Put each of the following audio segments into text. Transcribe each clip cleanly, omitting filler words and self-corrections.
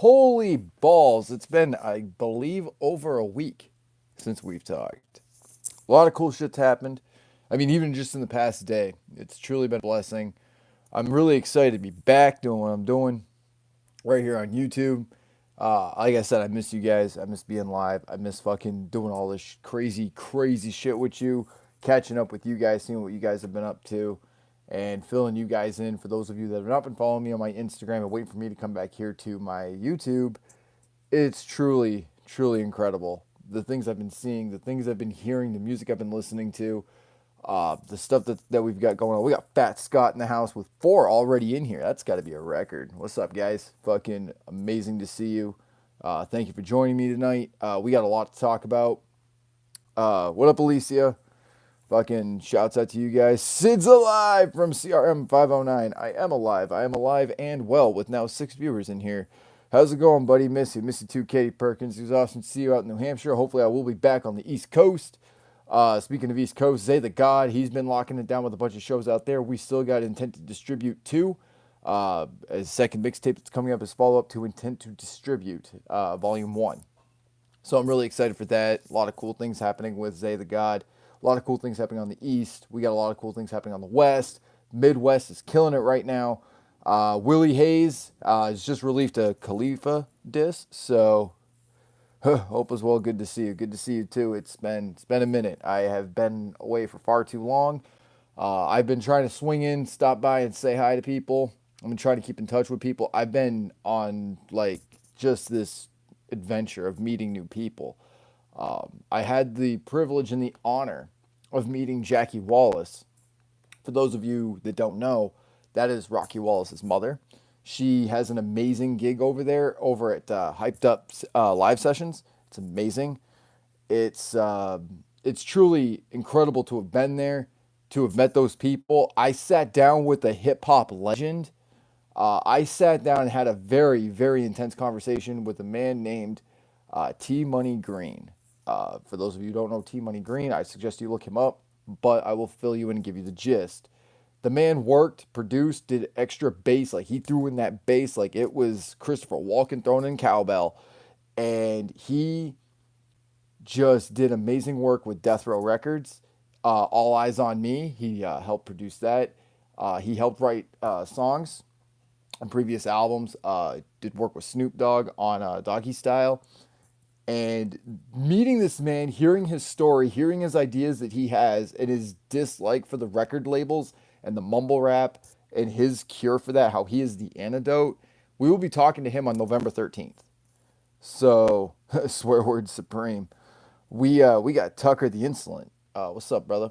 Holy balls. It's been, I believe, over a week since we've talked. A lot of cool shit's happened. I mean, even just in the past day, it's truly been a blessing. I'm really excited to be back doing what I'm doing right here on YouTube. Like I said, I miss you guys. I miss being live. I miss fucking doing all this crazy, crazy shit with you, catching up with you guys, seeing what you guys have been up to, and filling you guys in. For those of you that have not been following me on my Instagram and waiting for me to come back here to my YouTube, it's truly, truly incredible. The things I've been seeing, the things I've been hearing, the music I've been listening to, the stuff that we've got going on. We got Fat Scott in the house with 4 already in here. That's got to be a record. What's up, guys? Fucking amazing to see you. Thank you for joining me tonight. We got a lot to talk about. What up, Alicia? Fucking shouts out to you guys. Sid's alive from CRM 509. I am alive. I am alive and well with now 6 viewers in here. How's it going, buddy? Miss you. Miss you too, Katie Perkins. It was awesome to see you out in New Hampshire. Hopefully, I will be back on the East Coast. Speaking of East Coast, Zay the God, he's been locking it down with a bunch of shows out there. We still got Intent to Distribute 2. A second mixtape that's coming up as follow up to Intent to Distribute, Volume 1. So I'm really excited for that. A lot of cool things happening with Zay the God. A lot of cool things happening on the East. We got a lot of cool things happening on the West. Midwest is killing it right now. Willie Hayes has just released a Khalifa disc. So hope as well. Good to see you. Good to see you too. It's been a minute. I have been away for far too long. I've been trying to swing in, stop by, and say hi to people. I've been trying to keep in touch with people. I've been on like just this adventure of meeting new people. I had the privilege and the honor of meeting Jackie Wallace. For those of you that don't know, that is Rocky Wallace's mother. She has an amazing gig over there, over at Hyped Up Live Sessions. It's amazing. It's truly incredible to have been there, to have met those people. I sat down with a hip hop legend. I sat down and had a very, very intense conversation with a man named T Money Green. For those of you who don't know T Money Green, I suggest you look him up, but I will fill you in and give you the gist. The man worked, produced, did extra bass. Like he threw in that bass like it was Christopher Walken throwing in cowbell. And he just did amazing work with Death Row Records. All Eyes on Me, he helped produce that. He helped write songs on previous albums. Did work with Snoop Dogg on Doggy Style. And meeting this man, hearing his story, hearing his ideas that he has, and his dislike for the record labels and the mumble rap, and his cure for that, how he is the antidote. We will be talking to him on November 13th. So, swear word supreme. We got Tucker the Insolent. What's up, brother?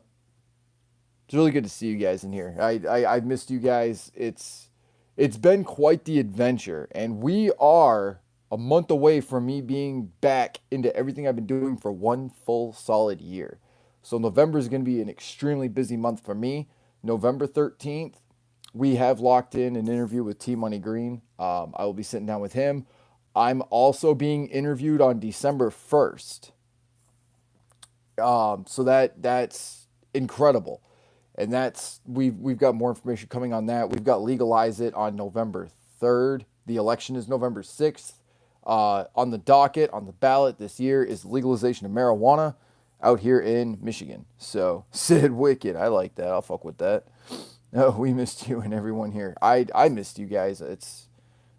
It's really good to see you guys in here. I've missed you guys. It's been quite the adventure, and we are a month away from me being back into everything I've been doing for one full solid year. So November is going to be an extremely busy month for me. November 13th, we have locked in an interview with T Money Green. I will be sitting down with him. I'm also being interviewed on December 1st. So that's incredible. And that's we've got more information coming on that. We've got Legalize It on November 3rd. The election is November 6th. On the docket, on the ballot this year is legalization of marijuana out here in Michigan. So, Sid Wicked, I like that. I'll fuck with that. Oh, we missed you and everyone here. I missed you guys. It's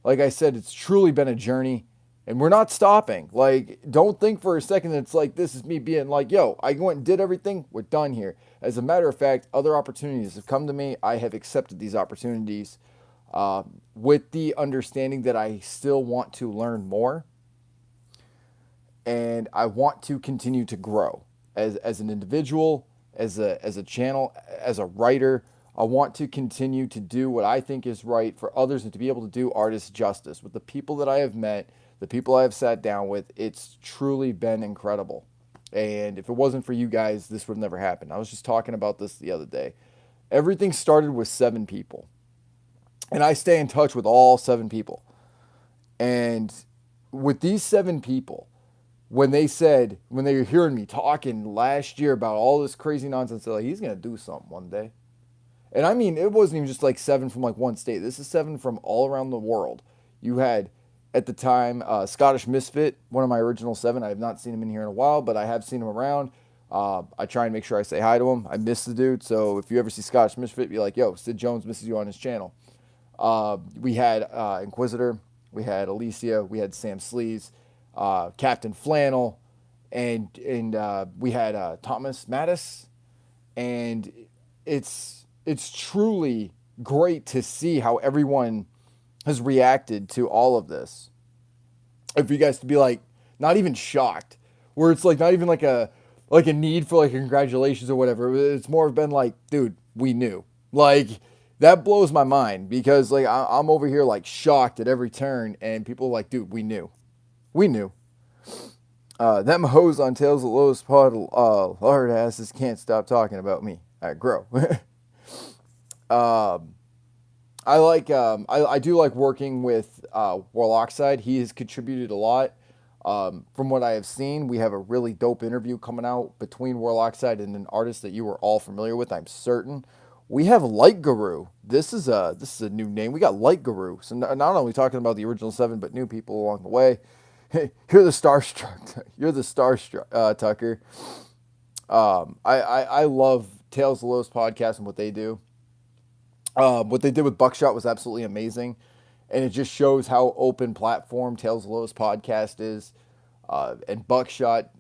like I said, it's truly been a journey, and we're not stopping. Like, don't think for a second that it's like this is me being like, yo, I went and did everything. We're done here. As a matter of fact, other opportunities have come to me. I have accepted these opportunities with the understanding that I still want to learn more, and I want to continue to grow as an individual, as a channel, as a writer. I want to continue to do what I think is right for others and to be able to do artists justice with the people that I have met, the people I have sat down with. It's truly been incredible. And if it wasn't for you guys, this would have never happened. I was just talking about this the other day. Everything started with 7 people. And I stay in touch with all 7 people. And with these 7 people, when they were hearing me talking last year about all this crazy nonsense, they're like, he's going to do something one day. And I mean, it wasn't even just like 7 from like one state. This is 7 from all around the world. You had at the time. Scottish Misfit, one of my original 7. I have not seen him in here in a while, but I have seen him around. I try and make sure I say hi to him. I miss the dude, so if you ever see Scottish Misfit, be like, yo, Sid Jones misses you on his channel. We had Inquisitor, we had Alicia, we had Sam Sleaze, Captain Flannel, and we had Thomas Mattis, and it's truly great to see how everyone has reacted to all of this. And for you guys to be like, not even shocked, where it's like not even like a need for like a congratulations or whatever. It's more been like, dude, we knew. Like that blows my mind because like I'm over here like shocked at every turn, and people are like, dude, we knew. Them hoes on Tales of Lois Pod, hard asses can't stop talking about me. All right, grow. um, I do like working with Warlockside. He has contributed a lot. From what I have seen, we have a really dope interview coming out between Warlockside and an artist that you are all familiar with, I'm certain. We have Light Guru. This is a new name. We got Light Guru. So not only talking about the original 7, but new people along the way. You're the starstruck. You're the starstruck, Tucker. I love Tales of Lowe's podcast and what they do. What they did with Buckshot was absolutely amazing, and it just shows how open platform Tales of Lowe's podcast is. And Buckshot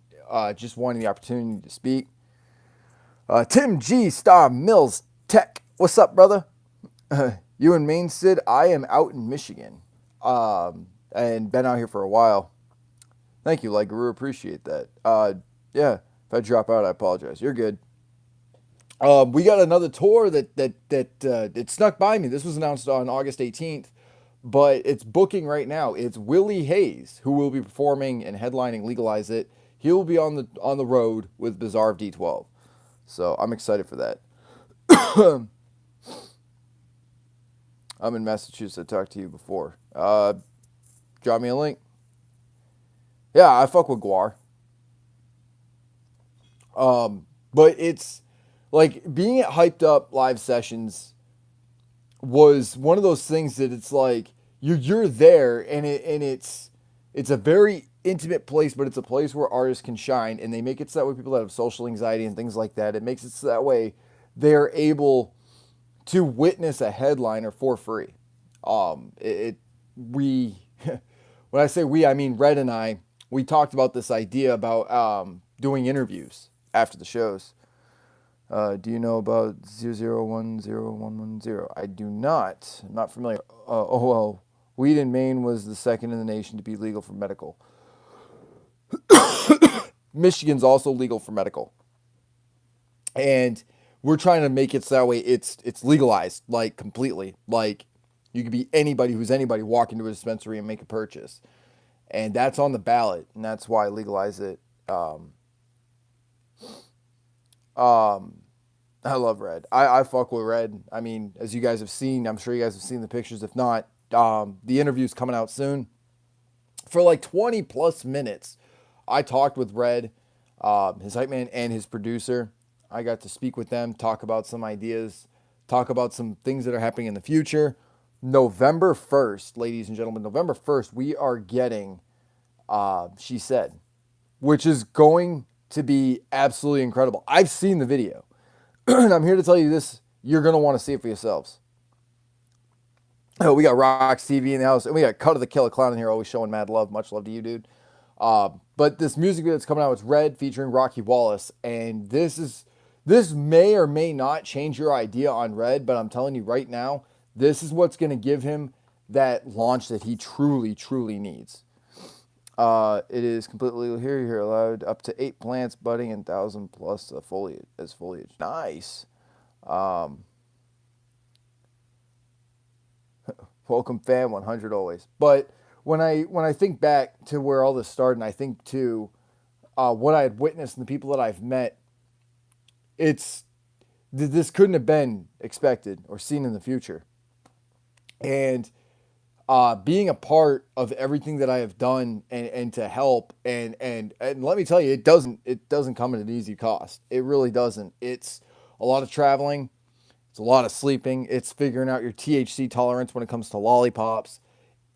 just wanting the opportunity to speak. Tim G. Star Mills Tech. What's up, brother? You in Maine, Sid? I am out in Michigan, and been out here for a while. Thank you, Light Guru. Appreciate that. Yeah, if I drop out, I apologize. You're good. We got another tour that it snuck by me. This was announced on August 18th, but it's booking right now. It's Willie Hayes who will be performing and headlining Legalize It. He will be on the road with Bizarre of D12, so I'm excited for that. I'm in Massachusetts. I talked to you before. Drop me a link. Yeah, I fuck with Guar. But it's like being at Hyped Up live sessions was one of those things that it's like you're there and it's a very intimate place, but it's a place where artists can shine, and they make it so that way people that have social anxiety and things like that. It makes it so that way they're able to witness a headliner for free. We when I say we, I mean Red and I. We talked about this idea about doing interviews after the shows. Do you know about 0010110? I do not. I'm not familiar. Well, weed in Maine was the second in the nation to be legal for medical. Michigan's also legal for medical. And we're trying to make it so that way it's legalized, like completely. Like you could be anybody who's anybody walk into a dispensary and make a purchase. And that's on the ballot, and that's why I Legalize It. I love Red. I fuck with Red. I mean, as you guys have seen, I'm sure you guys have seen the pictures. If not, the interview's coming out soon. For like 20 plus minutes, I talked with Red, his hype man, and his producer. I got to speak with them, talk about some ideas, talk about some things that are happening in the future. November 1st, ladies and gentlemen, November 1st, we are getting She Said, which is going to be absolutely incredible. I've seen the video, and I'm here to tell you this. You're going to want to see it for yourselves. Oh, we got Rocks TV in the house, and we got Cut of the Killer Clown in here, always showing mad love. Much love to you, dude. But this music video that's coming out is Red featuring Rocky Wallace, and this may or may not change your idea on Red, but I'm telling you right now, this is what's going to give him that launch that he truly, truly needs. It is completely legal here. You're allowed up to 8 plants budding and 1,000 plus foliage as foliage. Nice. Welcome fan 100 always. But when I think back to where all this started, and I think to what I had witnessed and the people that I've met, this couldn't have been expected or seen in the future. And being a part of everything that I have done and to help and let me tell you, it doesn't come at an easy cost. It really doesn't. It's a lot of traveling. It's a lot of sleeping. It's figuring out your THC tolerance when it comes to lollipops.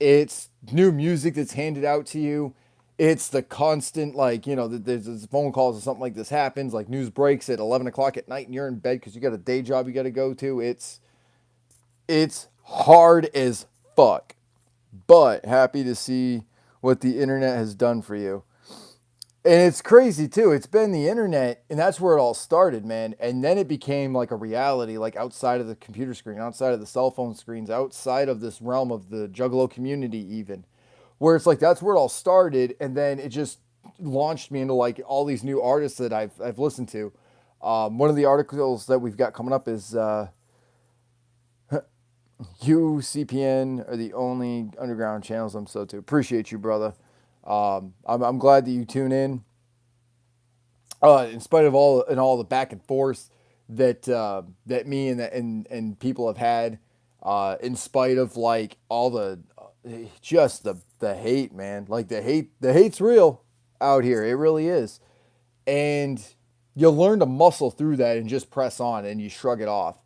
It's new music that's handed out to you. It's the constant, like, there's phone calls or something like this happens, like news breaks at 11 o'clock at night and you're in bed because you got a day job you got to go to. It's hard as fuck, but happy to see what the internet has done for you. And it's crazy too. It's been the internet, and that's where it all started, man. And then it became like a reality, like outside of the computer screen, outside of the cell phone screens, outside of this realm of the Juggalo community, even, where it's like that's where it all started. And then it just launched me into like all these new artists that I've listened to. One of the articles that we've got coming up is UCPN are the only underground channels I'm so to. Appreciate you, brother. I'm glad that you tune in spite of all the back and forth that me and people have had, in spite of like all the just the hate, man. Like the hate's real out here. It really is, and you learn to muscle through that and just press on, and you shrug it off.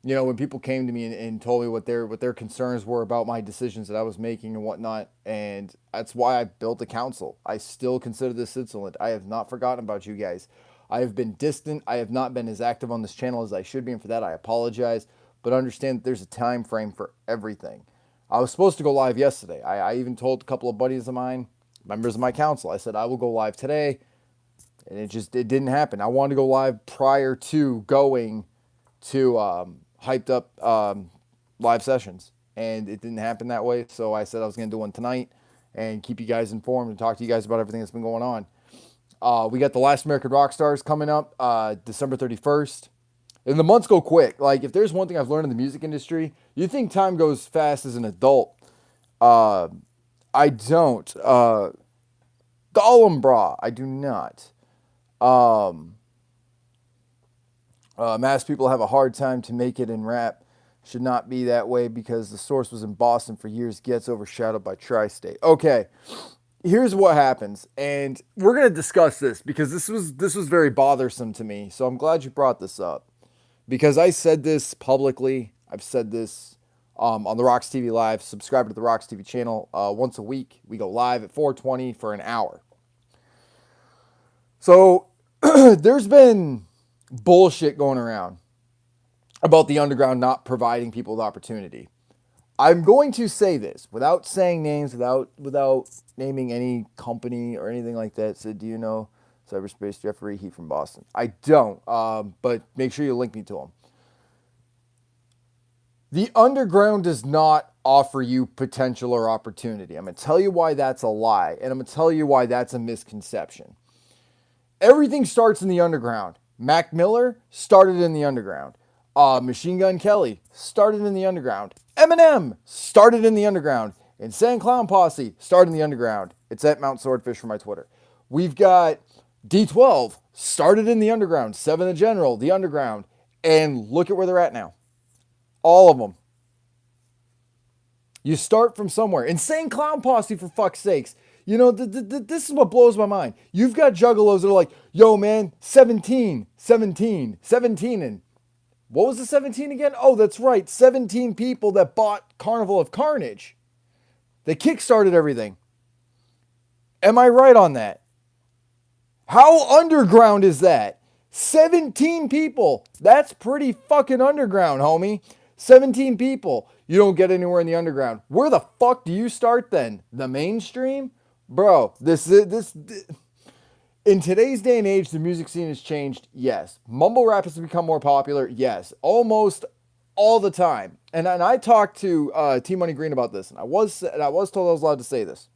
When people came to me and told me what their concerns were about my decisions that I was making and whatnot, and that's why I built a council. I still consider this Switzerland. I have not forgotten about you guys. I have been distant. I have not been as active on this channel as I should be, and for that I apologize. But understand that there's a time frame for everything. I was supposed to go live yesterday. I even told a couple of buddies of mine, members of my council, I said I will go live today, and it didn't happen. I wanted to go live prior to going to hyped up live sessions, and it didn't happen that way. So I said I was going to do one tonight and keep you guys informed and talk to you guys about everything that's been going on. We got the Last American Rock Stars coming up December 31st. And the months go quick. Like, if there's one thing I've learned in the music industry, you think time goes fast as an adult. I don't. Gollum I do not. Mass people have a hard time to make it in rap. Should not be that way because the source was in Boston for years, gets overshadowed by Tri-State. Okay, here's what happens, and we're gonna discuss this because this was very bothersome to me. So I'm glad you brought this up because I said this publicly. I've said this on the Rocks TV Live. Subscribe to the Rocks TV channel once a week. We go live at 4:20 for an hour. So there's been bullshit going around about the underground not providing people with opportunity. I'm going to say this without saying names, without naming any company or anything like that. So, do you know Cyberspace Jeffrey? He from Boston. I don't, but make sure you link me to him. The underground does not offer you potential or opportunity. I'm going to tell you why that's a lie, and I'm going to tell you why that's a misconception. Everything starts in the underground. Mac Miller started in the underground. Machine Gun Kelly started in the underground. Eminem started in the underground. Insane Clown Posse started in the underground. It's at Mount Swordfish for my Twitter. We've got D12 started in the underground. Seven the General, the underground. And look at where they're at now. All of them. You start from somewhere. Insane Clown Posse, for fuck's sakes. This is what blows my mind. You've got juggalos that are like, yo, man, 17. And what was the 17 again? Oh, that's right. 17 people that bought Carnival of Carnage. They kickstarted everything. Am I right on that? How underground is that? 17 people. That's pretty fucking underground, homie. 17 people. You don't get anywhere in the underground. Where the fuck do you start then? The mainstream? Bro, this in today's day and age, the music scene has changed. Yes. Mumble rap has become more popular. Yes. Almost all the time. And I talked to T Money Green about this, and I was told I was allowed to say this.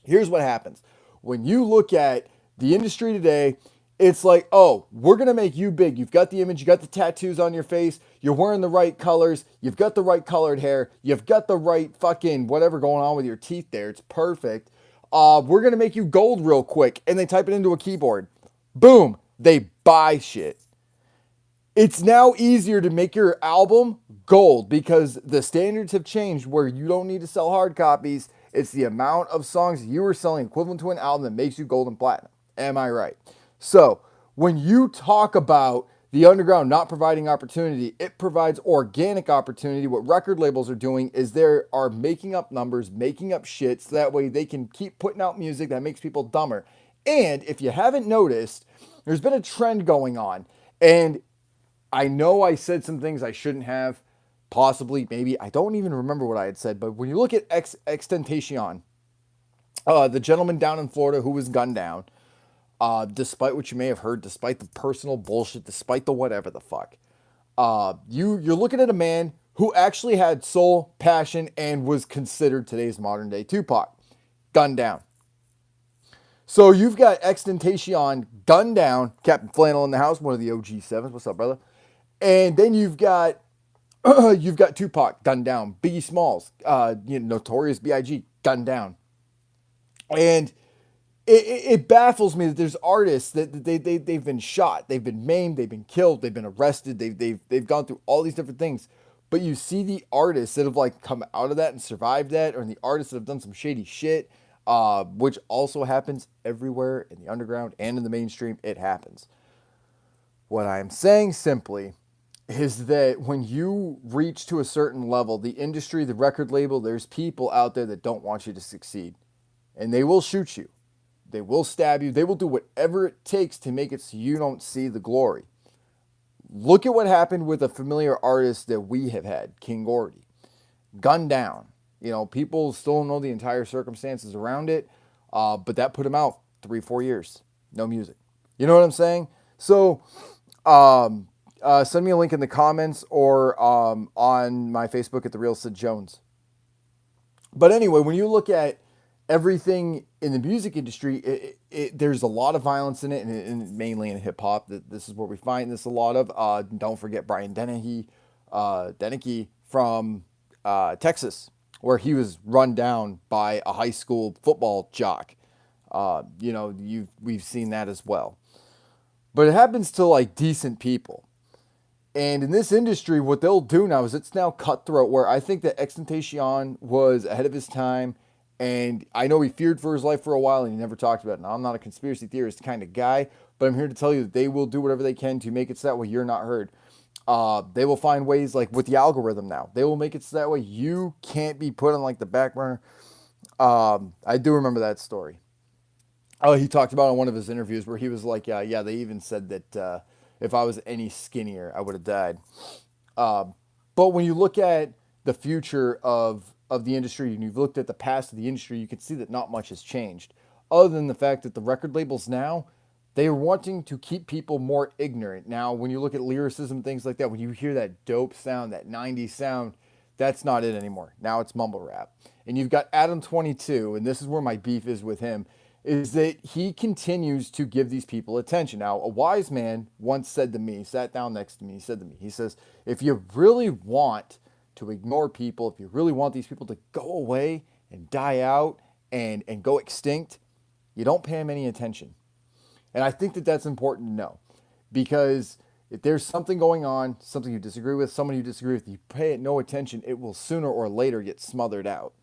Here's what happens. When you look at the industry today, it's like, oh, we're going to make you big. You've got the image, you got the tattoos on your face, you're wearing the right colors, you've got the right colored hair, you've got the right fucking whatever going on with your teeth there. It's perfect. We're going to make you gold real quick. And they type it into a keyboard. Boom. They buy shit. It's now easier to make your album gold because the standards have changed where you don't need to sell hard copies. It's the amount of songs you are selling equivalent to an album that makes you gold and platinum. Am I right? So when you talk about The underground not providing opportunity, it provides organic opportunity. What record labels are doing is they are making up numbers, making up shit, so that way they can keep putting out music that makes people dumber. And if you haven't noticed, there's been a trend going on. And I know I said some things I shouldn't have, possibly, maybe. I don't even remember what I had said, but when you look at Extentacion, the gentleman down in Florida who was gunned down, despite what you may have heard, despite the personal bullshit, despite the whatever the fuck. You're looking at a man who actually had soul, passion, and was considered today's modern day Tupac, gunned down. So you've got Extentacion gunned down, Captain Flannel in the house, one of the OG sevens. What's up, brother? And then you've got you've got Tupac gunned down, Biggie Smalls, Notorious B.I.G. gunned down, and it baffles me that there's artists that they've been shot, they've been maimed, they've been killed, they've been arrested, they've gone through all these different things. But you see the artists that have like come out of that and survived that, or the artists that have done some shady shit, which also happens everywhere in the underground and in the mainstream. It happens. What I am saying simply is that when you reach to a certain level, the industry, the record label, there's people out there that don't want you to succeed, and they will shoot you. They will stab you. They will do whatever it takes to make it so you don't see the glory. Look at what happened with a familiar artist that we have had, King Gordy. Gunned down. People still don't know the entire circumstances around it, but that put him out 3-4 years. No music. You know what I'm saying? So send me a link in the comments or on my Facebook at The Real Sid Jones. But anyway, when you look at everything in the music industry, there's a lot of violence in it, and mainly in hip hop. This is where we find this a lot of. Don't forget Brian Dennehy from Texas, where he was run down by a high school football jock. We've seen that as well. But it happens to like decent people. And in this industry, what they'll do now is it's now cutthroat, where I think that Extentacion was ahead of his time. And I know he feared for his life for a while and he never talked about it. Now, I'm not a conspiracy theorist kind of guy, but I'm here to tell you that they will do whatever they can to make it so that way you're not heard. They will find ways, like with the algorithm now, they will make it so that way you can't be put on like the back burner. I do remember that story. Oh, he talked about it in one of his interviews where he was like, yeah, they even said that if I was any skinnier, I would have died. But when you look at the future of the industry and you've looked at the past of the industry, you can see that not much has changed. Other than the fact that the record labels now, they are wanting to keep people more ignorant. Now, when you look at lyricism, things like that, when you hear that dope sound, that 90s sound, that's not it anymore. Now it's mumble rap. And you've got Adam 22, and this is where my beef is with him, is that he continues to give these people attention. Now, a wise man once said to me, sat down next to me, he said to me, he says, if you really want to ignore people, if you really want these people to go away and die out and go extinct, you don't pay them any attention. And I think that that's important to know, because if there's something going on, something you disagree with, someone you disagree with, you pay it no attention, it will sooner or later get smothered out.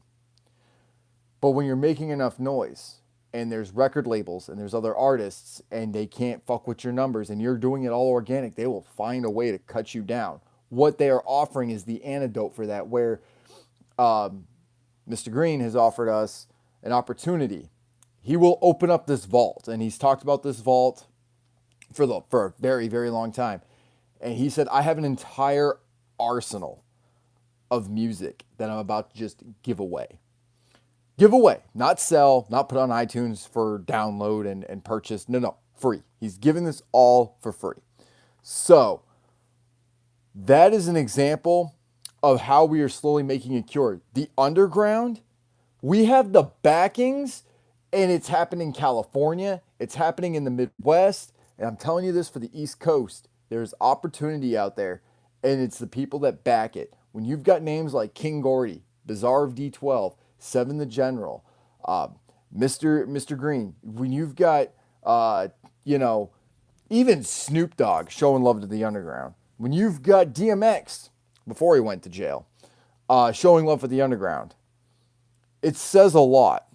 But when you're making enough noise, and there's record labels and there's other artists and they can't fuck with your numbers and you're doing it all organic, they will find a way to cut you down. What they are offering is the antidote for that, where Mr. Green has offered us an opportunity. He will open up this vault, and he's talked about this vault for a very, very long time. And he said, I have an entire arsenal of music that I'm about to just give away. Give away, not sell, not put on iTunes for download and purchase. No, free. He's giving this all for free. So that is an example of how we are slowly making a cure. The underground, we have the backings, and it's happening in California. It's happening in the Midwest. And I'm telling you this for the East Coast. There's opportunity out there, and it's the people that back it. When you've got names like King Gordy, Bizarre of D12, Seven the General, Mr. Green, when you've got, even Snoop Dogg showing love to the underground, when you've got DMX, before he went to jail, showing love for the underground, it says a lot.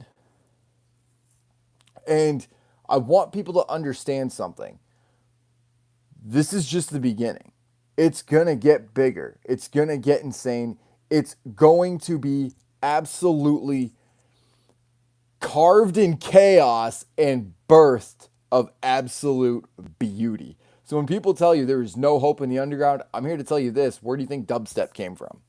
And I want people to understand something. This is just the beginning. It's going to get bigger. It's going to get insane. It's going to be absolutely carved in chaos and birthed of absolute beauty. So when people tell you there is no hope in the underground, I'm here to tell you this. Where do you think dubstep came from?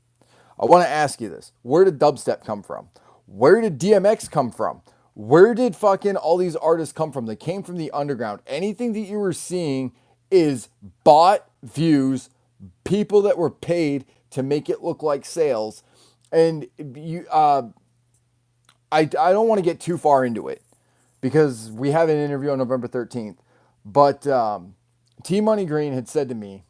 I want to ask you this. Where did dubstep come from? Where did DMX come from? Where did fucking all these artists come from? They came from the underground. Anything that you were seeing is bought views, people that were paid to make it look like sales. And I don't want to get too far into it because we have an interview on November 13th. But T Money Green had said to me,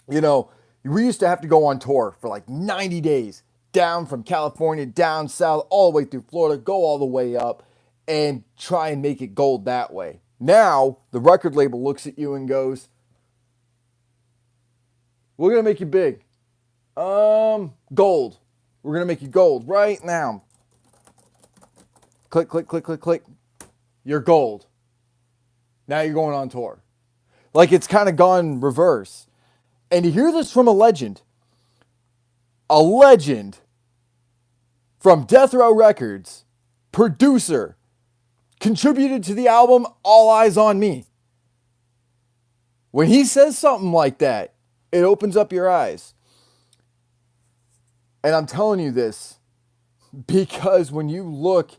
you know, we used to have to go on tour for like 90 days, down from California, down south, all the way through Florida, go all the way up and try and make it gold that way. Now, the record label looks at you and goes, we're going to make you big. Gold. We're going to make you gold right now. Click, click, click, click, click. You're gold. Now you're going on tour. Like it's kind of gone reverse. And to hear this from a legend from Death Row Records, producer, contributed to the album All Eyes on Me. When he says something like that, it opens up your eyes. And I'm telling you this because when you look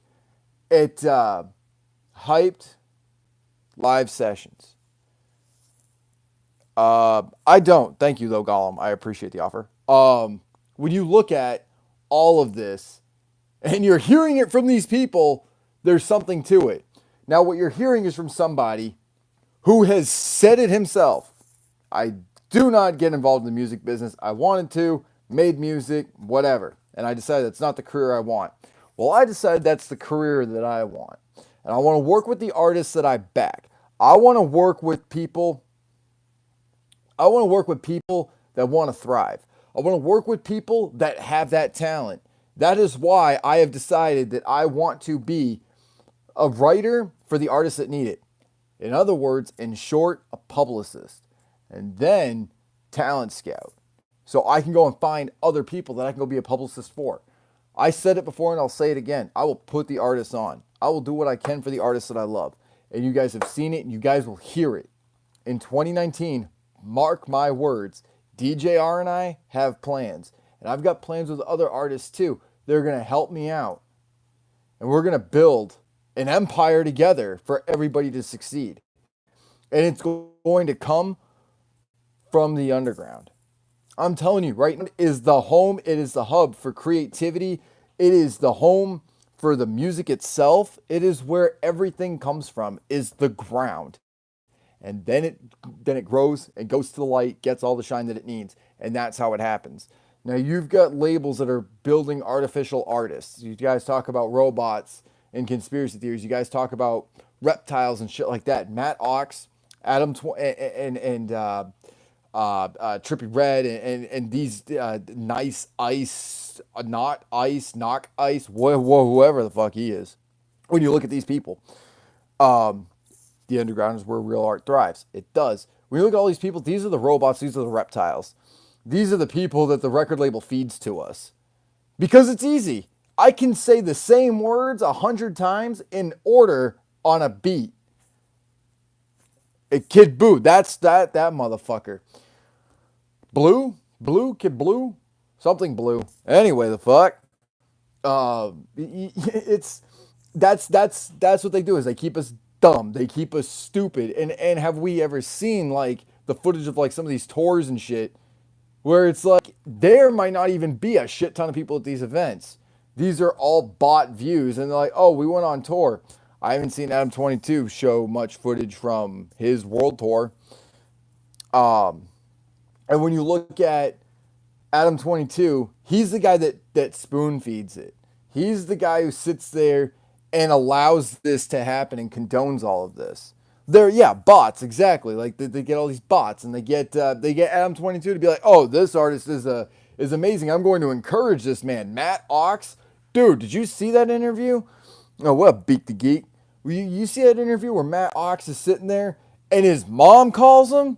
at hyped live sessions, I don't. Thank you, though, Gollum. I appreciate the offer. When you look at all of this and you're hearing it from these people, there's something to it. Now, what you're hearing is from somebody who has said it himself. I do not get involved in the music business. I wanted to, made music, whatever. And I decided that's not the career I want. Well, I decided that's the career that I want. And I want to work with the artists that I back. I want to work with people that want to thrive. I want to work with people that have that talent. That is why I have decided that I want to be a writer for the artists that need it. In other words, in short, a publicist. And then talent scout. So I can go and find other people that I can go be a publicist for. I said it before and I'll say it again. I will put the artists on. I will do what I can for the artists that I love. And you guys have seen it and you guys will hear it. In 2019, mark my words, DJR and I have plans. And I've got plans with other artists too. They're going to help me out. And we're going to build an empire together for everybody to succeed. And it's going to come from the underground. I'm telling you, right now is the home. It is the hub for creativity. It is the home for the music itself. It is where everything comes from, is the ground. And then it grows and goes to the light, gets all the shine that it needs. And that's how it happens. Now you've got labels that are building artificial artists. You guys talk about robots and conspiracy theories. You guys talk about reptiles and shit like that. Matt Ox, Adam and Trippie Redd and these nice ice, not ice, knock ice, whoever the fuck he is. When you look at these people, the underground is where real art thrives. It does. When you look at all these people, these are the robots, these are the reptiles. These are the people that the record label feeds to us. Because it's easy. I can say the same words 100 times in order on a beat. Kid Boo, that's that motherfucker. Blue, Kid Blue, something blue. Anyway, the fuck. That's what they do is they keep us dumb. They keep us stupid. And have we ever seen like the footage of like some of these tours and shit where it's like there might not even be a shit ton of people at these events. These are all bought views and they're like, oh, we went on tour. I haven't seen Adam 22 show much footage from his world tour. And when you look at Adam 22, he's the guy that spoon feeds it. He's the guy who sits there and allows this to happen and condones all of this. They're bots, exactly. Like they get all these bots and they get Adam 22 to be like, oh, this artist is amazing. I'm going to encourage this man, Matt Ox. Dude, did you see that interview? Oh, what a beat the geek. You see that interview where Matt Ox is sitting there and his mom calls him?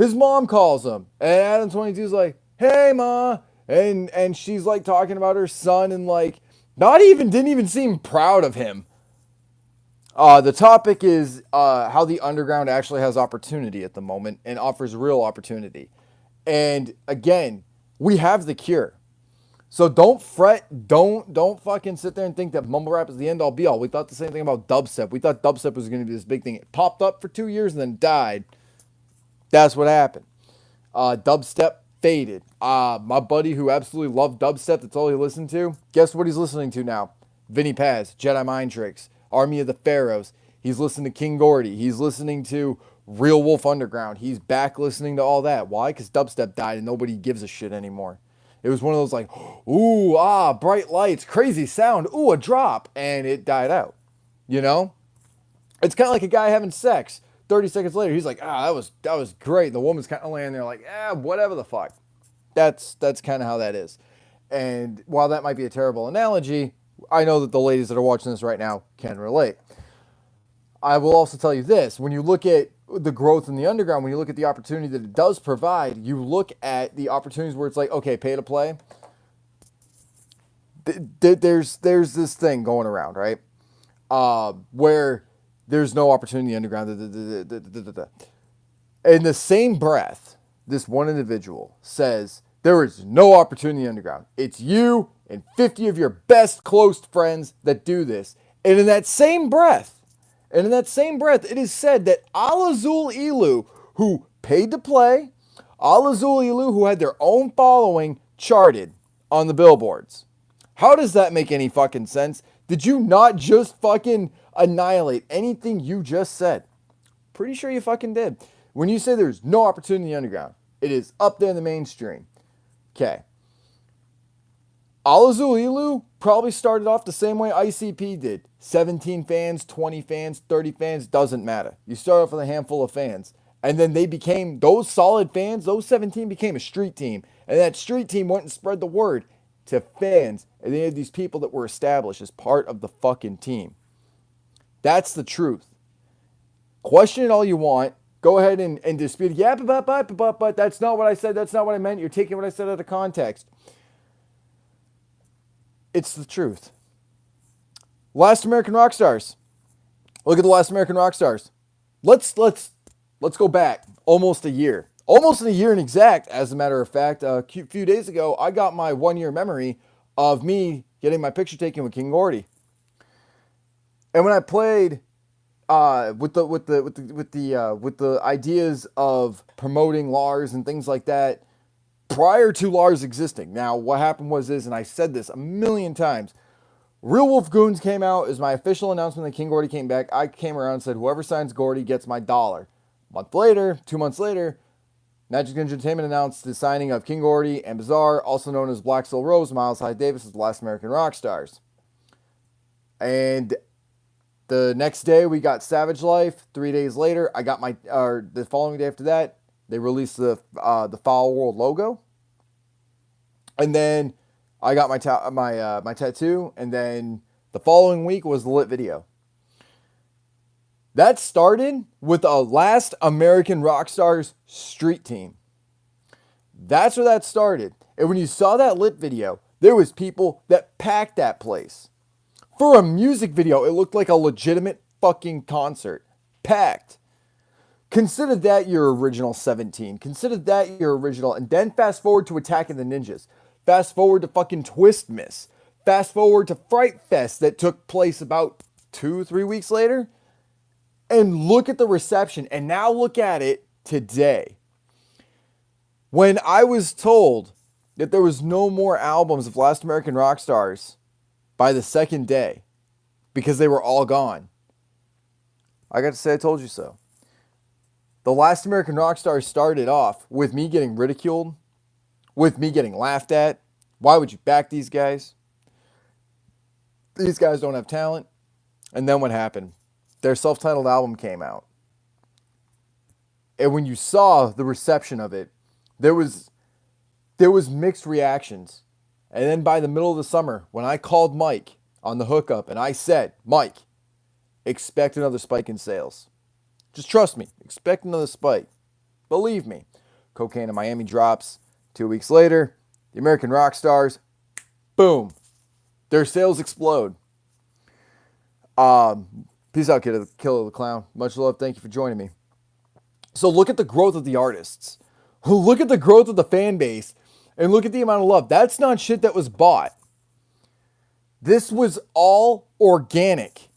His mom calls him, and Adam 22 is like, "Hey, ma," and she's like talking about her son, and like didn't even seem proud of him. The topic is how the underground actually has opportunity at the moment and offers real opportunity. And again, we have the cure. So don't fret, don't fucking sit there and think that mumble rap is the end all be all. We thought the same thing about dubstep. We thought dubstep was going to be this big thing. It popped up for 2 years and then died. That's what happened. Dubstep faded. My buddy who absolutely loved dubstep, that's all he listened to. Guess what he's listening to now? Vinnie Paz, Jedi Mind Tricks, Army of the Pharaohs. He's listening to King Gordy. He's listening to Real Wolf Underground. He's back listening to all that. Why? Because dubstep died and nobody gives a shit anymore. It was one of those like, ooh, bright lights, crazy sound, ooh, a drop, and it died out. You know? It's kind of like a guy having sex. 30 seconds later, he's like, that was great. And the woman's kind of laying there like, whatever the fuck. That's kind of how that is. And while that might be a terrible analogy, I know that the ladies that are watching this right now can relate. I will also tell you this. When you look at the growth in the underground, when you look at the opportunity that it does provide, you look at the opportunities where it's like, okay, pay to play. There's this thing going around, right? Where there's no opportunity in the underground. In the same breath, this one individual says, there is no opportunity in the underground. It's you and 50 of your best close friends that do this. And in that same breath, it is said that Al Azul Elu, who paid to play, Al Azul Elu, who had their own following, charted on the billboards. How does that make any fucking sense? Did you not just fucking annihilate anything you just said? Pretty sure you fucking did. When you say there's no opportunity in the underground, it is up there in the mainstream. Okay. Al Azul Elu probably started off the same way ICP did. 17 fans, 20 fans, 30 fans, doesn't matter. You start off with a handful of fans. And then they became, those solid fans, those 17 became a street team. And that street team went and spread the word to fans. And they had these people that were established as part of the fucking team. That's the truth. Question it all you want. Go ahead and dispute it. Yeah, but that's not what I said. That's not what I meant. You're taking what I said out of context. It's the truth. Last American Rock Stars. Look at the Last American Rock Stars. Let's go back almost a year. Almost a year in exact, as a matter of fact. A few days ago, I got my 1 year memory of me getting my picture taken with King Gordy. And when I played with the ideas of promoting Lars and things like that prior to Lars existing. Now, what happened was this, and I said this a million times. Real Wolf Goons came out as my official announcement that King Gordy came back. I came around and said, whoever signs Gordy gets my $1. A month later, 2 months later, Magic Ninja Entertainment announced the signing of King Gordy and Bizarre, also known as Black Soul Rose, Miles Hyde Davis as the Last American Rock Stars. And the next day we got Savage Life. 3 days later, I got the following day after that, they released the Foul World logo. And then I got my tattoo, and then the following week was the lit video. That started with a Last American Rock Stars street team. That's where that started. And when you saw that lit video, there was people that packed that place. For a music video, it looked like a legitimate fucking concert. Packed. Consider that your original 17. Consider that your original. And then fast forward to Attack of the Ninjas. Fast forward to fucking Twist Miss. Fast forward to Fright Fest that took place about 2-3 weeks later. And look at the reception. And now look at it today. When I was told that there was no more albums of Last American Rock Stars by the second day because they were all gone, I got to say I told you so. The Last American Rock Stars started off with me getting ridiculed, with me getting laughed at. Why would you back these guys? These guys don't have talent. And then what happened? Their self-titled album came out. And when you saw the reception of it, there was mixed reactions. And then by the middle of the summer, when I called Mike on the hookup and I said, Mike, expect another spike in sales. Just trust me. Expect another spike. Believe me. Cocaine in Miami drops 2 weeks later. The American Rock Stars, boom, their sales explode. Peace out, Killer the Clown. Much love. Thank you for joining me. So look at the growth of the artists. Look at the growth of the fan base. And look at the amount of love. That's not shit that was bought. This was all organic.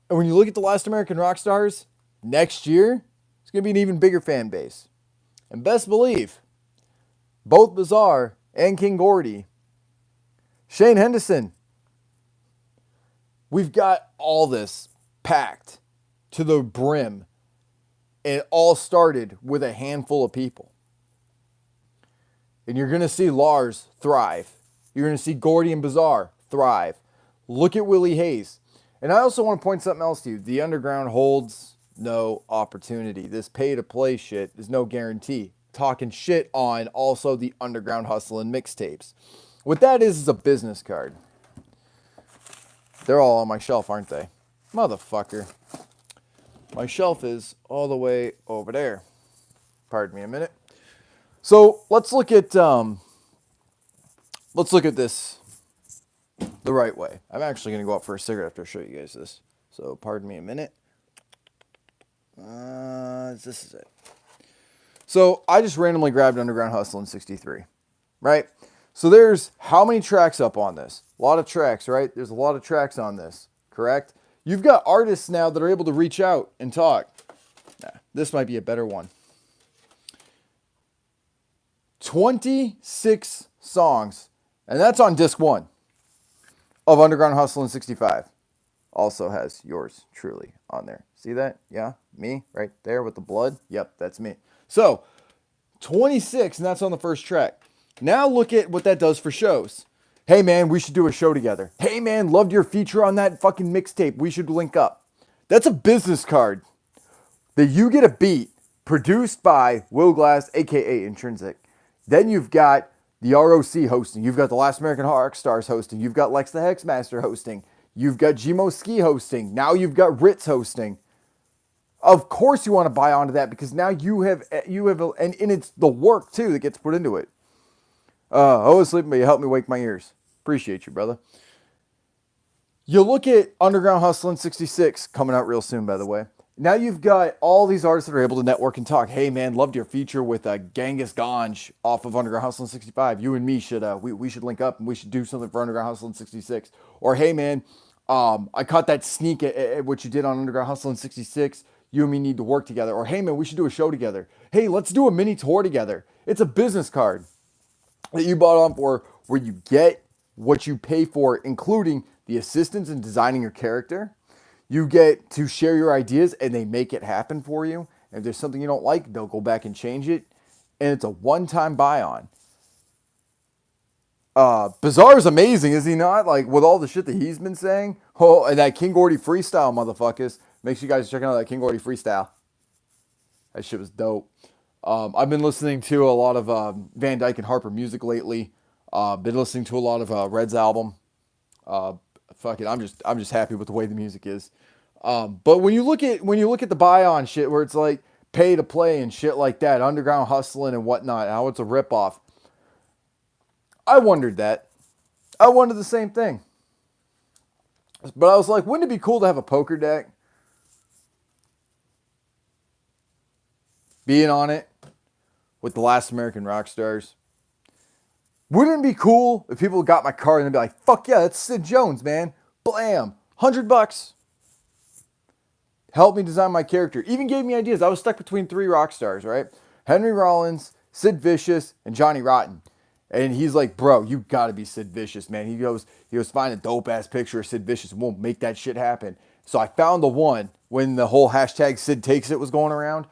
And when you look at the last American Rock Stars, next year, it's going to be an even bigger fan base. And best believe, both Bizarre and King Gordy, Shane Henderson, we've got all this packed to the brim. And it all started with a handful of people. And you're going to see Lars thrive. You're going to see Gordy and Bizarre thrive. Look at Willie Hayes. And I also want to point something else to you. The underground holds no opportunity. This pay-to-play shit is no guarantee. Talking shit on also the underground hustle and mixtapes. What that is a business card. They're all on my shelf, aren't they? Motherfucker. My shelf is all the way over there. Pardon me a minute. So let's look at this the right way. I'm actually going to go out for a cigarette after I show you guys this. So pardon me a minute. This is it. So I just randomly grabbed Underground Hustle in 63, right? So there's how many tracks up on this? A lot of tracks, right? There's a lot of tracks on this, correct? You've got artists now that are able to reach out and talk. This might be a better one. 26 songs, and that's on disc 1 of Underground Hustle in 65. Also has yours truly on there. See that? Yeah, me right there with the blood. Yep, that's me. So 26, and that's on the first track. Now look at what that does for shows. Hey man, we should do a show together. Hey man, loved your feature on that fucking mixtape. We should link up. That's a business card that you get a beat produced by Will Glass, aka Intrinsic. Then you've got the ROC hosting. You've got the Last American Rock Stars hosting. You've got Lex the Hexmaster hosting. You've got Gmo Ski hosting. Now you've got Ritz hosting. Of course you want to buy onto that because now you have, and it's the work too that gets put into it. I was sleeping, but you helped me wake my ears. Appreciate you, brother. You look at Underground Hustle in 66, coming out real soon, by the way. Now you've got all these artists that are able to network and talk. Hey, man, loved your feature with Genghis Ganj off of Underground Hustle in 65. You and me should we should link up and we should do something for Underground Hustle in 66. Or, hey, man, I caught that sneak at what you did on Underground Hustle in 66. You and me need to work together. Or, hey, man, we should do a show together. Hey, let's do a mini tour together. It's a business card that you bought on for where you get what you pay for, including the assistance in designing your character. You get to share your ideas and they make it happen for you. And if there's something you don't like, they'll go back and change it. And it's a one-time buy-on. Bizarre is amazing, is he not? Like, with all the shit that he's been saying. Oh, and that King Gordy freestyle, motherfuckers. Make sure you guys check out that King Gordy freestyle. That shit was dope. I've been listening to a lot of Van Dyke and Harper music lately. Been listening to a lot of Red's album. Fuck it, I'm just happy with the way the music is. But when you look at the buy-on shit where it's like pay to play and shit like that, underground hustling and whatnot, how it's a ripoff. I wondered that. I wondered the same thing. But I was like, wouldn't it be cool to have a poker deck? Being on it with the Last American Rock Stars. Wouldn't it be cool if people got my card and they'd be like, fuck yeah, that's Sid Jones, man. Blam. $100. Helped me design my character. Even gave me ideas. I was stuck between 3 rock stars, right? Henry Rollins, Sid Vicious, and Johnny Rotten. And he's like, bro, you gotta be Sid Vicious, man. He goes, find a dope-ass picture of Sid Vicious and we'll make that shit happen. So I found the one when the whole hashtag Sid Takes It was going around.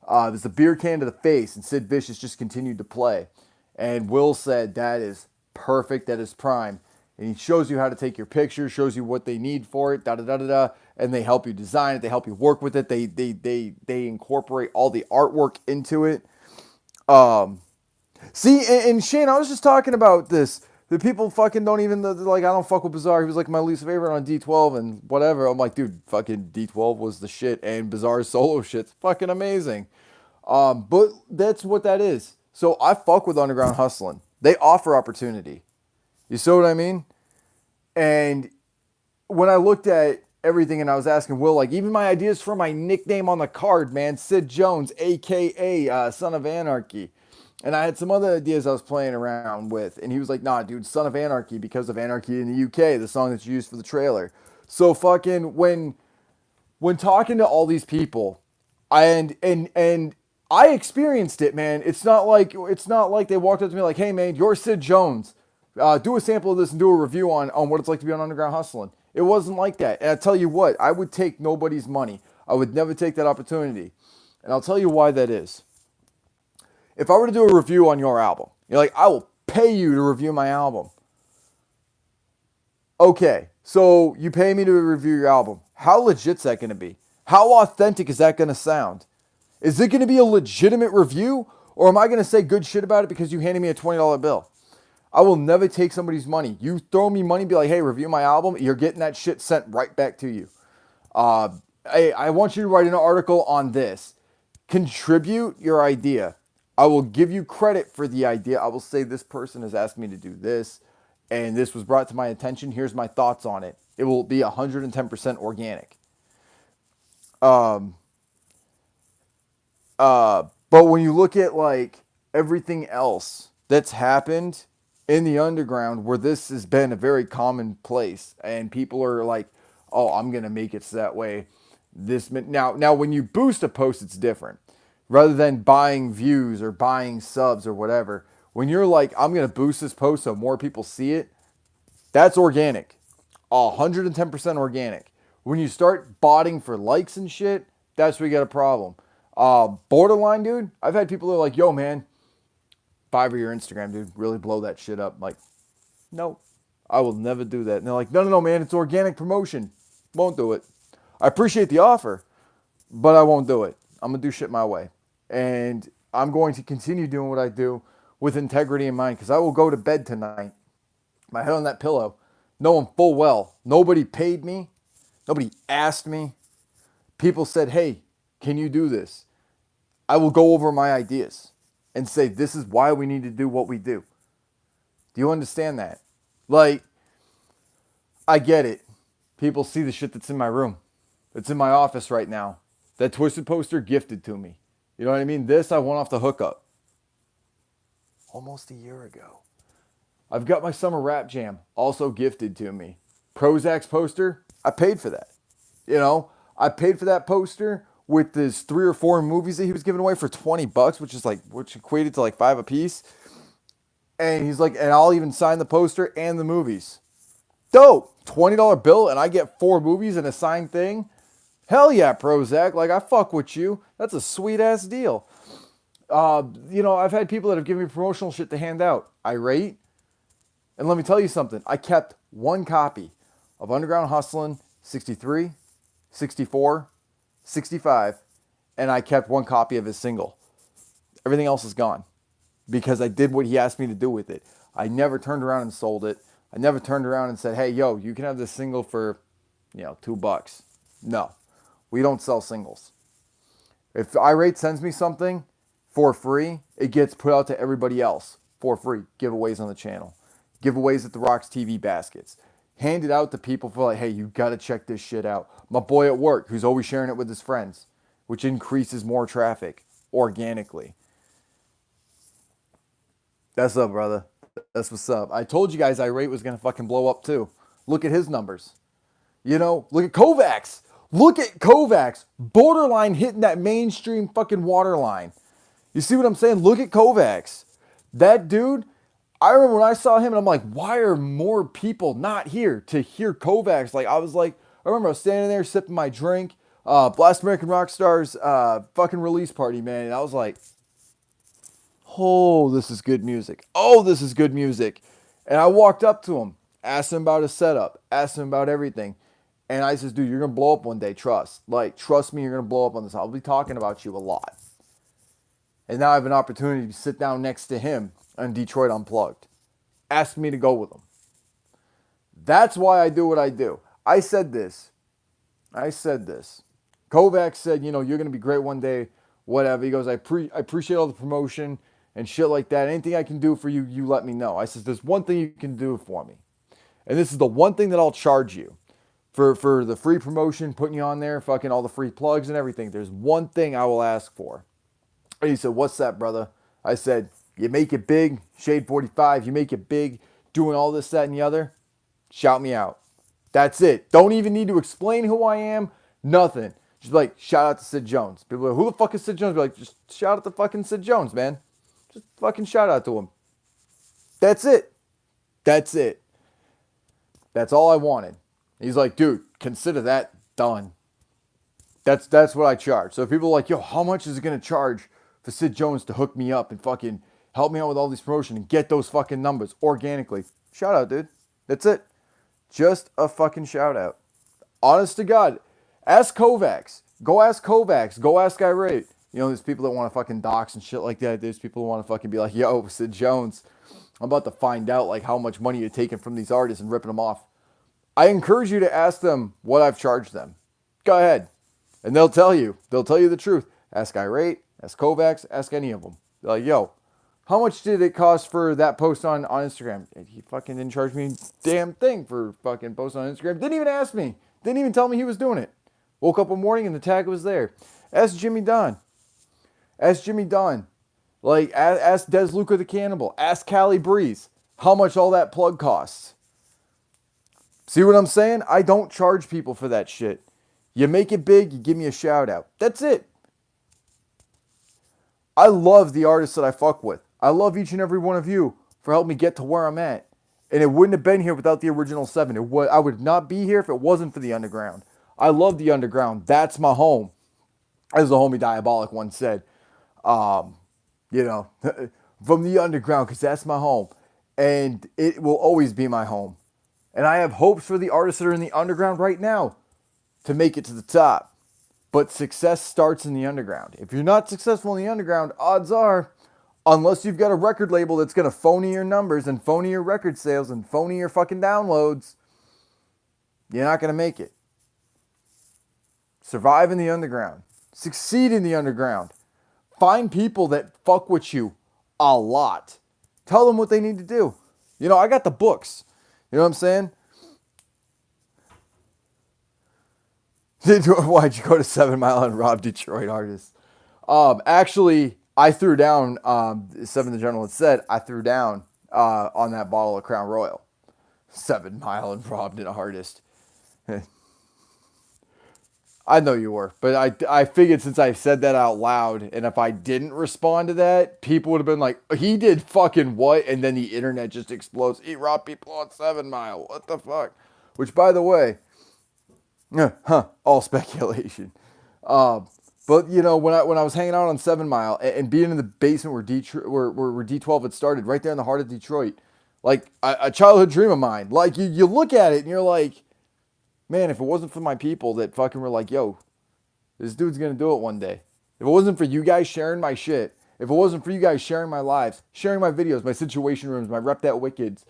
There's a beer can to the face, and Sid Vicious just continued to play. And Will said, that is perfect, that is prime. And he shows you how to take your picture, shows you what they need for it, da-da-da-da-da, and they help you design it, they help you work with it, they incorporate all the artwork into it. See, and Shane, I was just talking about this. The people fucking don't even, like, I don't fuck with Bizarre. He was like my least favorite on D12 and whatever. I'm like, dude, fucking D12 was the shit, and Bizarre's solo shit's fucking amazing. But that's what that is. So I fuck with Underground Hustling. They offer opportunity. You see what I mean? And when I looked at everything and I was asking Will, like even my ideas for my nickname on the card, man, Sid Jones, aka Son of Anarchy. And I had some other ideas I was playing around with, and he was like, "Nah, dude, Son of Anarchy because of Anarchy in the UK, the song that's used for the trailer." So fucking when talking to all these people, and I experienced it, man. It's not like they walked up to me like, "Hey, man, you're Sid Jones. Do a sample of this and do a review on what it's like to be on Underground Hustling." It wasn't like that. And I tell you what, I would take nobody's money. I would never take that opportunity. And I'll tell you why that is. If I were to do a review on your album, you're like, I will pay you to review my album. Okay, so you pay me to review your album. How legit's that going to be? How authentic is that going to sound? Is it going to be a legitimate review? Or am I going to say good shit about it because you handed me a $20 bill? I will never take somebody's money. You throw me money, be like, hey, review my album. You're getting that shit sent right back to you. I want you to write an article on this. Contribute your idea. I will give you credit for the idea. I will say this person has asked me to do this, and this was brought to my attention. Here's my thoughts on it. It will be 110% organic. But when you look at like everything else that's happened in the underground, where this has been a very common place, and people are like, "Oh, I'm gonna make it so that way." Now, when you boost a post, it's different. Rather than buying views or buying subs or whatever, when you're like, "I'm gonna boost this post so more people see it," that's organic, 110% organic. When you start botting for likes and shit, that's where you got a problem. Borderline, dude. I've had people that are like, "Yo, man, Fiverr your Instagram, dude. Really blow that shit up." I'm like, no, I will never do that. And they're like, no, no, no, man. It's organic promotion. Won't do it. I appreciate the offer, but I won't do it. I'm going to do shit my way. And I'm going to continue doing what I do with integrity in mind because I will go to bed tonight, my head on that pillow, knowing full well nobody paid me. Nobody asked me. People said, hey, can you do this? I will go over my ideas and say, this is why we need to do what we do. Do you understand that? Like, I get it. People see the shit that's in my room. It's in my office right now. That Twisted poster gifted to me. You know what I mean? This I went off the hookup almost a year ago. I've got my summer rap jam also gifted to me. Prozac's poster, I paid for that. You know, I paid for that poster with his 3 or 4 movies that he was giving away for $20, which equated to like 5 a piece. And he's like, and I'll even sign the poster and the movies. Dope. $20 bill and I get 4 movies and a signed thing. Hell yeah, Prozac. Like, I fuck with you. That's a sweet ass deal. I've had people that have given me promotional shit to hand out. Irate. And let me tell you something. I kept 1 copy of Underground Hustlin' 63, 64, 65, and I kept 1 copy of his single. Everything else is gone because I did what he asked me to do with it. I never turned around and sold it. I never turned around and said, hey, yo, you can have this single for, $2. No, we don't sell singles. If Irate sends me something for free, it gets put out to everybody else for free. Giveaways on the channel. Giveaways at the Rocks TV baskets. Hand it out to people for like, hey, you got to check this shit out. My boy at work who's always sharing it with his friends, which increases more traffic organically. That's up, brother. That's what's up. I told you guys Irate was going to fucking blow up too. Look at his numbers. Look at Kovacs. Look at Kovacs. Borderline hitting that mainstream fucking waterline. You see what I'm saying? Look at Kovacs. That dude, I remember when I saw him and I'm like, why are more people not here to hear Kovacs? I remember I was standing there sipping my drink, Blast American Rockstars fucking release party, man. And I was like, oh, this is good music. Oh, this is good music. And I walked up to him, asked him about his setup, asked him about everything. And I says, dude, you're going to blow up one day, trust. Trust me, you're going to blow up on this. I'll be talking about you a lot. And now I have an opportunity to sit down next to him on Detroit Unplugged. Asked me to go with him. That's why I do what I do. I said this. Kovacs said, you're going to be great one day whatever. He goes, I appreciate all the promotion and shit like that. Anything I can do for you, you let me know. I says, there's one thing you can do for me. And this is the one thing that I'll charge you for the free promotion, putting you on there, fucking all the free plugs and everything. There's one thing I will ask for. And he said, what's that, brother? I said, you make it big, Shade 45, you make it big, doing all this, that, and the other, shout me out. That's it. Don't even need to explain who I am, nothing. Just be like, shout out to Sid Jones. People are like, who the fuck is Sid Jones? Be like, just shout out to fucking Sid Jones, man. Just fucking shout out to him. That's it. That's it. That's all I wanted. He's like, dude, consider that done. That's what I charge. So if people are like, yo, how much is it going to charge for Sid Jones to hook me up and fucking help me out with all these promotion and get those fucking numbers organically? Shout out, dude. That's it. Just a fucking shout out. Honest to God. Ask Kovacs. Go ask Kovacs. Go ask Irate. You know, there's people that want to fucking dox and shit like that. There's people who want to fucking be like, yo, Sid Jones, I'm about to find out like how much money you're taking from these artists and ripping them off. I encourage you to ask them what I've charged them. Go ahead. And they'll tell you. They'll tell you the truth. Ask Irate. Ask Kovacs. Ask any of them. They're like, yo, how much did it cost for that post on Instagram? He fucking didn't charge me a damn thing for fucking post on Instagram. Didn't even ask me. Didn't even tell me he was doing it. Woke up one morning and the tag was there. Ask Jimmy Dunn. Ask Jimmy Dunn. Like, ask Des Luca the Cannibal. Ask Callie Breeze how much all that plug costs. See what I'm saying? I don't charge people for that shit. You make it big, you give me a shout out. That's it. I love the artists that I fuck with. I love each and every one of you for helping me get to where I'm at. And it wouldn't have been here without the original 7. I would not be here if it wasn't for the underground. I love the underground. That's my home. As the homie Diabolic once said, you know, from the underground, because that's my home. And it will always be my home. And I have hopes for the artists that are in the underground right now to make it to the top. But success starts in the underground. If you're not successful in the underground, odds are, unless you've got a record label that's going to phony your numbers and phony your record sales and phony your fucking downloads, you're not going to make it. Survive in the underground. Succeed in the underground. Find people that fuck with you a lot. Tell them what they need to do. You know, I got the books. You know what I'm saying? Why'd you go to 7 Mile and rob Detroit artists? Actually, I threw down, Seven the General had said, I threw down on that bottle of Crown Royal. 7 Mile and robbed an artist. I know you were, but I figured since I said that out loud, and if I didn't respond to that, people would have been like, he did fucking what? And then the internet just explodes. He robbed people on 7 Mile. What the fuck? Which, by the way, all speculation. But you know, when I was hanging out on 7 Mile and being in the basement where D12 had started, right there in the heart of Detroit, like a childhood dream of mine. Like you look at it and you're like, man, if it wasn't for my people that fucking were like, yo, this dude's gonna do it one day. If it wasn't for you guys sharing my shit, if it wasn't for you guys sharing my lives, sharing my videos, my situation rooms, my Rep That Wickeds,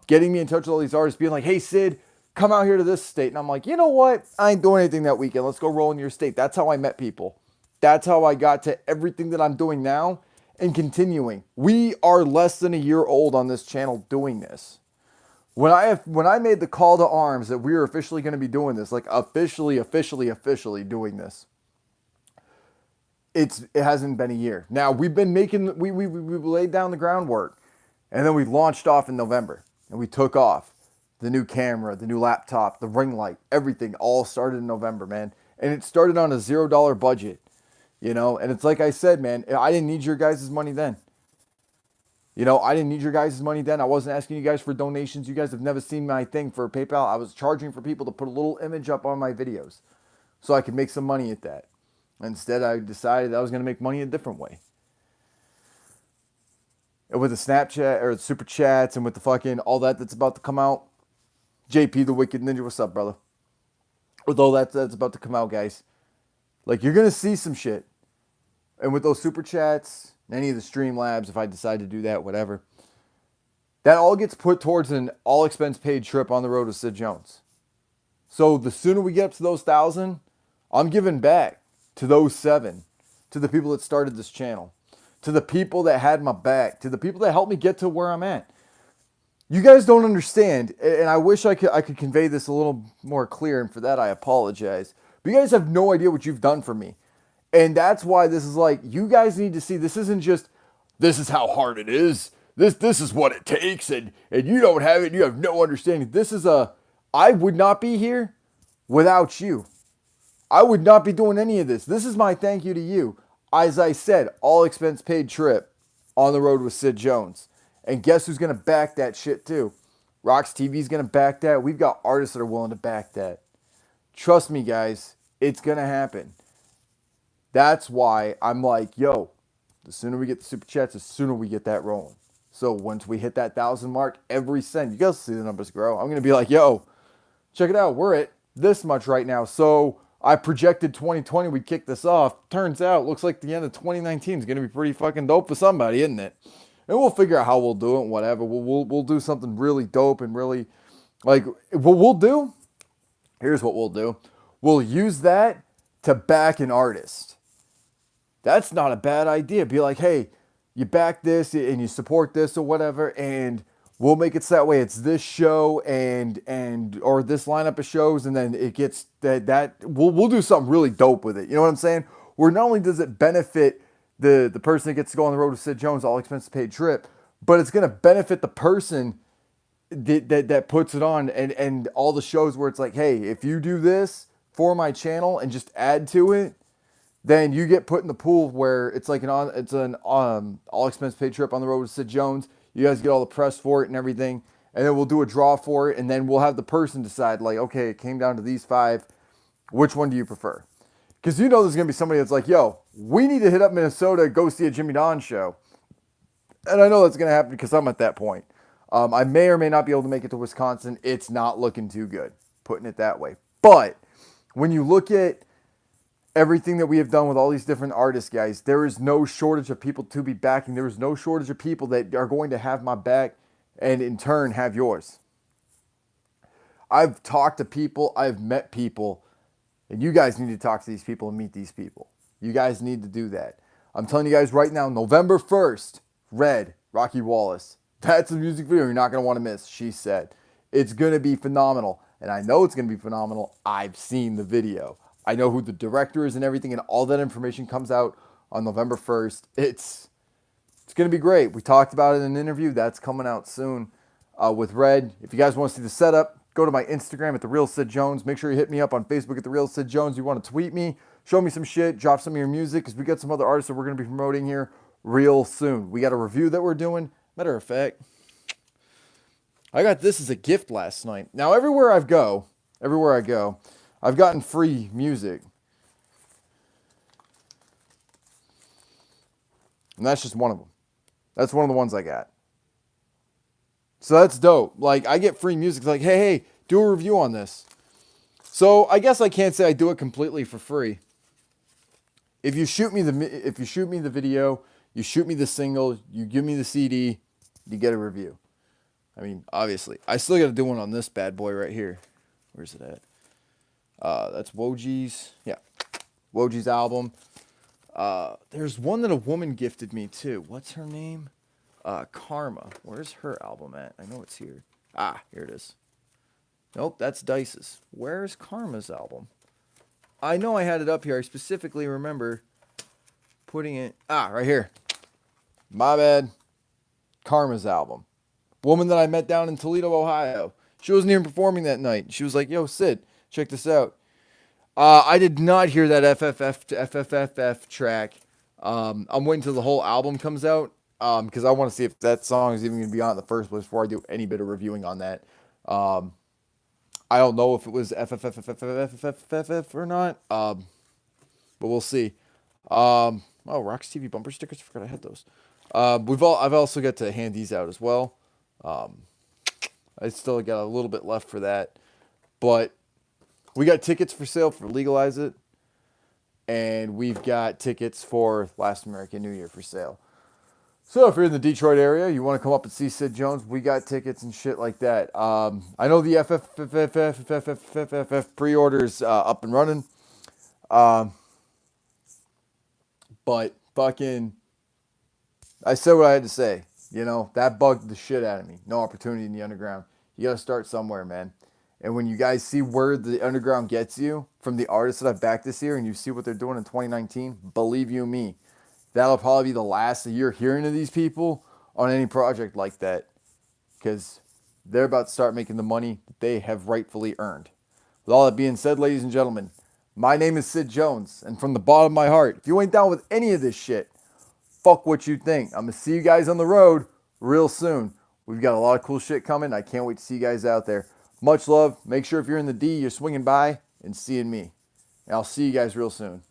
getting me in touch with all these artists, being like, hey Sid, come out here to this state. And I'm like, you know what? I ain't doing anything that weekend. Let's go roll in your state. That's how I met people. That's how I got to everything that I'm doing now and continuing. We are less than a year old on this channel doing this. When I made the call to arms that we were officially going to be doing this, like officially doing this, it hasn't been a year. Now we've been making, we laid down the groundwork, and then we launched off in November, and we took off. The new camera, the new laptop, the ring light, everything all started in November, man. And it started on a $0 budget, you know. And it's like I said, man, I didn't need your guys' money then. You know, I didn't need your guys' money then. I wasn't asking you guys for donations. You guys have never seen my thing for PayPal. I was charging for people to put a little image up on my videos so I could make some money at that. Instead, I decided I was going to make money a different way. And with the Snapchat or the Super Chats and with the fucking all that's about to come out. JP the Wicked Ninja, what's up, brother? With all that's about to come out, guys. Like, you're going to see some shit. And with those Super Chats, any of the Streamlabs, if I decide to do that, whatever, that all gets put towards an all-expense-paid trip on the road with Sid Jones. So the sooner we get up to those 1,000, I'm giving back to those 7 to the people that started this channel, to the people that had my back, to the people that helped me get to where I'm at. You guys don't understand, and I wish I could convey this a little more clear, and for that I apologize. But you guys have no idea what you've done for me. And that's why this is like, you guys need to see, this isn't just, this is how hard it is. This is what it takes, and you don't have it, you have no understanding. This is I would not be here without you. I would not be doing any of this. This is my thank you to you. As I said, all expense paid trip on the road with Sid Jones. And guess who's going to back that shit too? Rox TV is going to back that. We've got artists that are willing to back that. Trust me, guys, it's going to happen. That's why I'm like, yo, the sooner we get the super chats, the sooner we get that rolling. So once we hit that 1,000 mark, every cent, you guys see the numbers grow. I'm going to be like, yo, check it out. We're at this much right now. So I projected 2020, we'd kick this off. Turns out, looks like the end of 2019 is going to be pretty fucking dope for somebody, isn't it? And we'll figure out how we'll do it and whatever. We'll do something really dope and really, like, what we'll do, here's what we'll do. We'll use that to back an artist. That's not a bad idea. Be like, hey, you back this and you support this or whatever, and we'll make it so that way it's this show and or this lineup of shows, and then it gets that we'll do something really dope with it. You know what I'm saying? Where not only does it benefit the person that gets to go on the road with Sid Jones, all expenses paid trip, but it's gonna benefit the person that puts it on and all the shows where it's like, hey, if you do this for my channel and just add to it, then you get put in the pool where it's like an all expense paid trip on the road with Sid Jones. You guys get all the press for it and everything, and then we'll do a draw for it, and then we'll have the person decide, like, okay, it came down to these 5. Which one do you prefer? Because you know there's going to be somebody that's like, yo, we need to hit up Minnesota, go see a Jimmy Don show. And I know that's going to happen because I'm at that point. I may or may not be able to make it to Wisconsin. It's not looking too good, putting it that way. But when you look at everything that we have done with all these different artists, guys, there is no shortage of people to be backing. There is no shortage of people that are going to have my back and in turn have yours. I've talked to people, I've met people, and you guys need to talk to these people and meet these people. You guys need to do that. I'm telling you guys right now, November 1st, Red, Rocky Wallace. That's a music video you're not going to want to miss, she said. It's going to be phenomenal. And I know it's going to be phenomenal. I've seen the video. I know who the director is and everything, and all that information comes out on November 1st. It's going to be great. We talked about it in an interview. That's coming out soon with Red. If you guys want to see the setup, go to my Instagram at The Real Sid Jones. Make sure you hit me up on Facebook at The Real Sid Jones. You want to tweet me, show me some shit, drop some of your music, because we got some other artists that we're going to be promoting here real soon. We got a review that we're doing. Matter of fact, I got this as a gift last night. Now, everywhere I go, I've gotten free music. And that's just one of them. That's one of the ones I got. So that's dope. Like, I get free music. It's like, hey, do a review on this. So I guess I can't say I do it completely for free. If you shoot me the video, you shoot me the single, you give me the CD, you get a review. I mean, obviously. I still got to do one on this bad boy right here. Where's it at? That's Woji's. Yeah. Woji's album. There's one that a woman gifted me too. What's her name? Karma. Where's her album at? I know it's here. Ah, here it is. Nope, that's Dice's. Where's Karma's album? I know I had it up here. I specifically remember putting it. Ah, right here. My bad. Karma's album. Woman that I met down in Toledo, Ohio. She wasn't even performing that night. She was like, yo, Sid, check this out. I did not hear that FFF to FFFF track. I'm waiting till the whole album comes out because I want to see if that song is even going to be on in the first place before I do any bit of reviewing on that. I don't know if it was FFFFFFFFF or not, but we'll see. Oh, Rox TV bumper stickers. I forgot I had those. I've also got to hand these out as well. I still got a little bit left for that, but we got tickets for sale for Legalize It, and we've got tickets for Last American New Year for sale. So if you're in the Detroit area, you want to come up and see Sid Jones, we got tickets and shit like that. I know the FFFFFFFF pre-orders up and running. But fucking, I said what I had to say. You know, that bugged the shit out of me. No opportunity in the underground. You got to start somewhere, man. And when you guys see where the underground gets you from the artists that I've backed this year and you see what they're doing in 2019, believe you me, that'll probably be the last that you're hearing of these people on any project like that because they're about to start making the money that they have rightfully earned. With all that being said, ladies and gentlemen, my name is Sid Jones, and from the bottom of my heart, if you ain't down with any of this shit, fuck what you think. I'm going to see you guys on the road real soon. We've got a lot of cool shit coming. I can't wait to see you guys out there. Much love. Make sure if you're in the D, you're swinging by and seeing me. And I'll see you guys real soon.